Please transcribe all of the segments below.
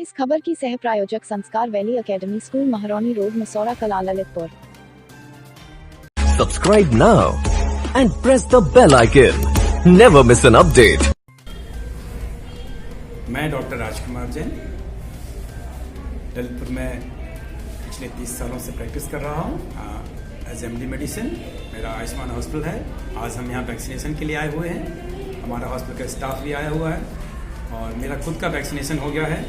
इस खबर की सह प्रायोजक Sanskar valley academy school Mahrauni road Masaura Kala Lalitpur. Subscribe now and press the bell icon. Never miss an update. मैं डॉक्टर राजकुमार जैन ललितपुर में पिछले 30 सालों से प्रैक्टिस कर रहा हूँ एज MD मेडिसिन। मेरा आयुष्मान हॉस्पिटल है। आज हम यहाँ वैक्सीनेशन के लिए आए हुए हैं। हमारा हॉस्पिटल का स्टाफ भी आया हुआ है और मेरा खुद का वैक्सीनेशन हो गया है।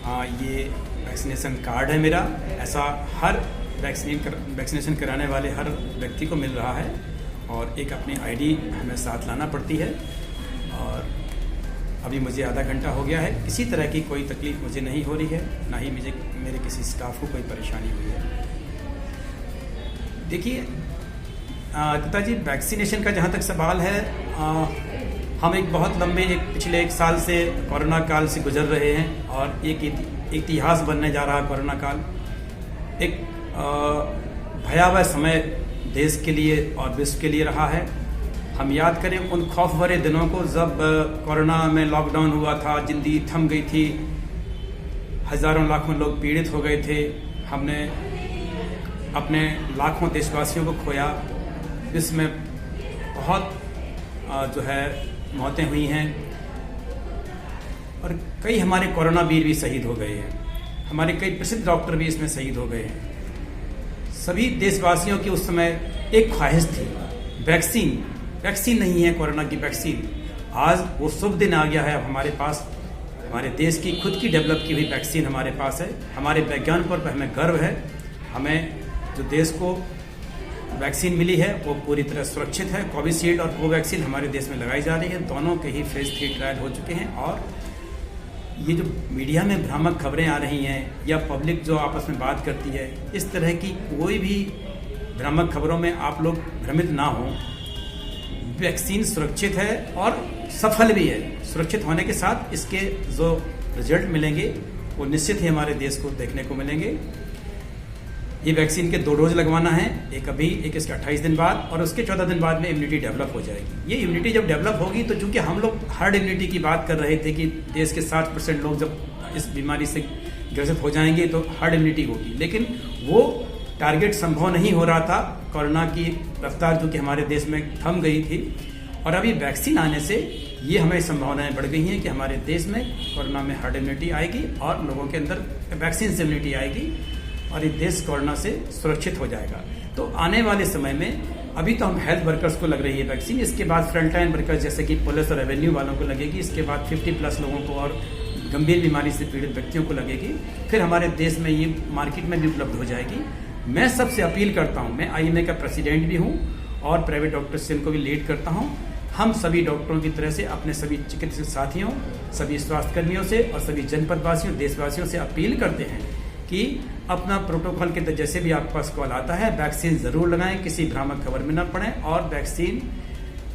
ये वैक्सीनेशन कार्ड है मेरा। ऐसा हर वैक्सीनेशन कराने वाले हर व्यक्ति को मिल रहा है और एक अपनी ID हमें साथ लाना पड़ती है। और अभी मुझे आधा घंटा हो गया है। किसी तरह की कोई तकलीफ मुझे नहीं हो रही है, ना ही मेरे किसी स्टाफ को कोई परेशानी हुई है। देखिए गीता जी, वैक्सीनेशन का जहाँ तक सवाल है, हम एक बहुत लंबे पिछले 1 साल से कोरोना काल से गुजर रहे हैं और एक इतिहास बनने जा रहा है। कोरोना काल एक भयावह समय देश के लिए और विश्व के लिए रहा है। हम याद करें उन खौफ भरे दिनों को जब कोरोना में लॉकडाउन हुआ था, जिंदगी थम गई थी, हजारों लाखों लोग पीड़ित हो गए थे। हमने अपने लाखों देशवासियों को खोया। विश्व में बहुत मौतें हुई हैं और कई हमारे कोरोना वीर भी शहीद हो गए हैं। हमारे कई प्रसिद्ध डॉक्टर भी इसमें शहीद हो गए हैं। सभी देशवासियों की उस समय एक ख्वाहिश थी, वैक्सीन नहीं है कोरोना की वैक्सीन। आज वो शुभ दिन आ गया है। अब हमारे पास हमारे देश की खुद की डेवलप की हुई वैक्सीन हमारे पास है। हमारे वैज्ञानिकों पर हमें गर्व है। हमें जो देश को वैक्सीन मिली है वो पूरी तरह सुरक्षित है। कोविशील्ड और कोवैक्सीन हमारे देश में लगाई जा रही है। दोनों के ही फेज 3 ट्रायल हो चुके हैं। और ये जो मीडिया में भ्रामक खबरें आ रही हैं या पब्लिक जो आपस में बात करती है, इस तरह की कोई भी भ्रामक खबरों में आप लोग भ्रमित ना हो। वैक्सीन सुरक्षित है और सफल भी है। सुरक्षित होने के साथ इसके जो रिजल्ट मिलेंगे वो निश्चित ही हमारे देश को देखने को मिलेंगे। ये वैक्सीन के 2 डोज लगवाना है, एक अभी, एक इसके 28 दिन बाद और उसके 14 दिन बाद में इम्यूनिटी डेवलप हो जाएगी। ये इम्यूनिटी जब डेवलप होगी तो चूंकि हम लोग हर्ड इम्यूनिटी की बात कर रहे थे कि देश के 60% लोग जब इस बीमारी से ग्रसित हो जाएंगे तो हर्ड इम्यूनिटी होगी, लेकिन वो टारगेट संभव नहीं हो रहा था। कोरोना की रफ्तार जो कि हमारे देश में थम गई थी और अभी वैक्सीन आने से ये हमें संभावनाएं बढ़ गई हैं कि हमारे देश में कोरोना में हर्ड इम्यूनिटी आएगी और लोगों के अंदर वैक्सीन से इम्यूनिटी आएगी और ये देश कोरोना से सुरक्षित हो जाएगा। तो आने वाले समय में अभी तो हम हेल्थ वर्कर्स को लग रही है वैक्सीन, इसके बाद फ्रंटलाइन वर्कर्स जैसे कि पुलिस और रेवेन्यू वालों को लगेगी, इसके बाद 50+ लोगों को और गंभीर बीमारी से पीड़ित व्यक्तियों को लगेगी। फिर हमारे देश में ये मार्केट में भी उपलब्ध हो जाएगी। मैं सबसे अपील करता हूँ, मैं IMA का प्रेसिडेंट भी हूँ और प्राइवेट डॉक्टर्स से इनको भी लीड करता हूँ। हम सभी डॉक्टरों की तरह से अपने सभी चिकित्सक साथियों, सभी स्वास्थ्यकर्मियों से और सभी जनपदवासियों, देशवासियों से अपील करते हैं कि अपना प्रोटोकॉल के तहत जैसे भी आपके पास कॉल आता है, वैक्सीन जरूर लगाएं, किसी भ्रामक खबर में न पड़ें और वैक्सीन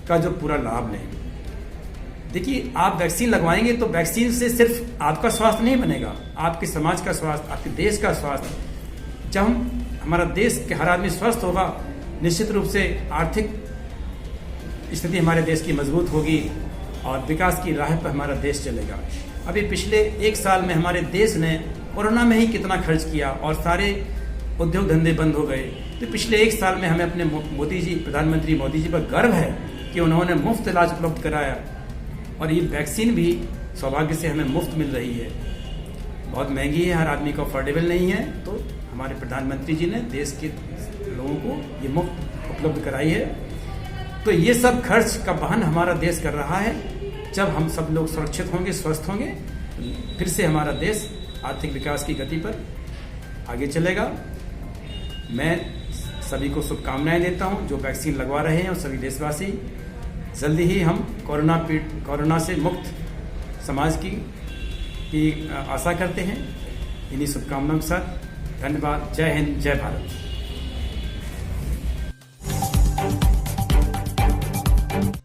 का जो पूरा लाभ लें। देखिए, आप वैक्सीन लगवाएंगे तो वैक्सीन से सिर्फ आपका स्वास्थ्य नहीं बनेगा, आपके समाज का स्वास्थ्य, आपके देश का स्वास्थ्य। जब हमारा देश के हर आदमी स्वस्थ होगा, निश्चित रूप से आर्थिक स्थिति हमारे देश की मजबूत होगी और विकास की राह पर हमारा देश चलेगा। अभी पिछले 1 साल में हमारे देश ने कोरोना में ही कितना खर्च किया और सारे उद्योग धंधे बंद हो गए। तो पिछले 1 साल में हमें अपने प्रधानमंत्री मोदी जी पर गर्व है कि उन्होंने मुफ्त इलाज उपलब्ध कराया और ये वैक्सीन भी सौभाग्य से हमें मुफ्त मिल रही है। बहुत महंगी है, हर आदमी को अफोर्डेबल नहीं है, तो हमारे प्रधानमंत्री जी ने देश के लोगों को ये मुफ्त उपलब्ध कराई है। तो ये सब खर्च का वहन हमारा देश कर रहा है। जब हम सब लोग सुरक्षित होंगे, स्वस्थ होंगे, फिर से हमारा देश आर्थिक विकास की गति पर आगे चलेगा। मैं सभी को शुभकामनाएं देता हूं जो वैक्सीन लगवा रहे हैं और सभी देशवासी। जल्दी ही हम कोरोना से मुक्त समाज की आशा करते हैं। इन्हीं शुभकामनाओं के साथ धन्यवाद। जय हिंद, जय भारत।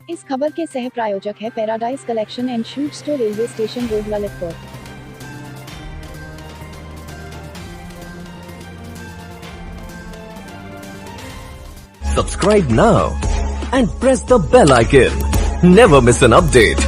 इस खबर के सह प्रायोजक है paradise collection and shoot store, railway station road Lalitpur. Subscribe now and press the bell icon. Never miss an update.